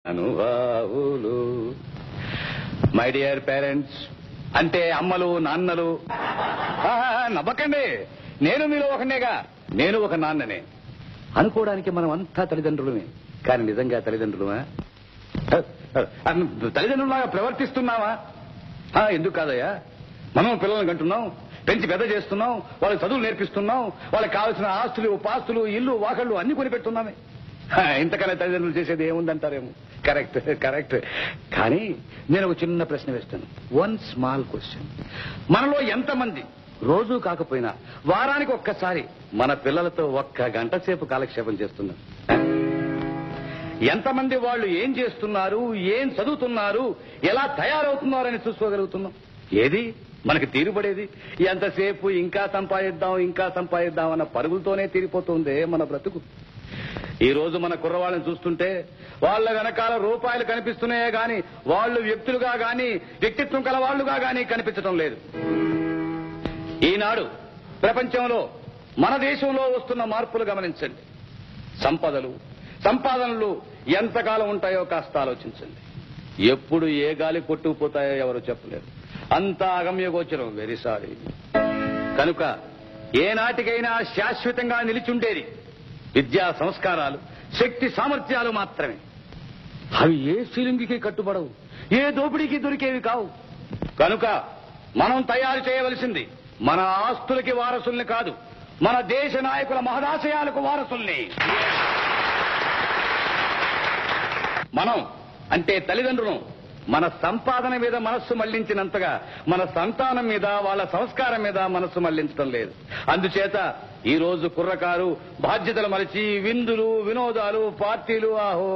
అనుభావులు my dear parents అంటే అమ్మలు నాన్నలు నవ్వకండి. నేను మీలో ఒకనేగా. నేను ఒక నాన్ననే. అనుకోవడానికి మనం అంతా తల్లిదండ్రులమే, కానీ నిజంగా తల్లిదండ్రులమా? తల్లిదండ్రులాగా ప్రవర్తిస్తున్నావా? ఎందుకు కాదయ్యా? మనం పిల్లల్ని కంటున్నాం, పెంచి పెద్ద చేస్తున్నాం, వాళ్ళకి చదువులు నేర్పిస్తున్నాం, వాళ్ళకి కావాల్సిన ఆస్తులు పాస్తులు ఇల్లు వాకళ్ళు అన్ని కొనిపెడుతున్నామే. ఇంతకన్నా తల్లిదండ్రులు చేసేది ఏముందంటారేమో. Correct correct. కానీ నేను ఒక చిన్న ప్రశ్న వేస్తాను. One small question. మనలో ఎంతమంది రోజు కాకపోయినా వారానికి ఒక్కసారి మన పిల్లలతో 1 గంట సేపు కాలక్షేపం చేస్తున్నారు? ఎంతమంది వాళ్ళు ఏం చేస్తున్నారు, ఏం చదువుతున్నారు, ఎలా తయారవుతున్నారని చూసుకోగలుగుతున్నాం? ఏది మనకి తీరుపడేది? ఎంతసేపు ఇంకా సంపాదిద్దాం అన్న పరుగులతోనే తీరిపోతుంది మన బ్రతుకు. ఈ రోజు మన కుర్రవాళ్ళని చూస్తుంటే వాళ్ళ వెనకాల రూపాయలు కనిపిస్తున్నాయే గాని వాళ్ళు వ్యక్తులుగా గాని వ్యక్తిత్వం కల వాళ్లుగా గాని కనిపించడం లేదు. ఈనాడు ప్రపంచంలో మన దేశంలో వస్తున్న మార్పులు గమనించండి. సంపాదనలు ఎంతకాలం ఉంటాయో కాస్త ఆలోచించండి. ఎప్పుడు ఏ గాలి కొట్టుకుపోతాయో ఎవరు చెప్పలేరు. అంతా అగమ్యగోచరం. Very sorry. కనుక ఏనాటికైనా శాశ్వతంగా నిలిచుండేది విద్యా సంస్కారాలు, శక్తి సామర్థ్యాలు మాత్రమే. అవి ఏ సిలింగికి కట్టుబడవు, ఏ దోపిడీకి దొరికేవి కావు. కనుక మనం తయారు చేయవలసింది మన ఆస్తులకి వారసుల్ని కాదు, మన దేశ నాయకుల మహదాశయాలకు వారసుల్ని. మనం అంటే తల్లిదండ్రులు మన సంపాదన మీద మనస్సు మళ్లించినంతగా మన సంతానం మీద, వాళ్ళ సంస్కారం మీద మనస్సు మళ్లించడం లేదు. అందుచేత ఈ రోజు కుర్రకారు బాధ్యతలు మరచి విందులు, వినోదాలు, పార్టీలు, ఆహో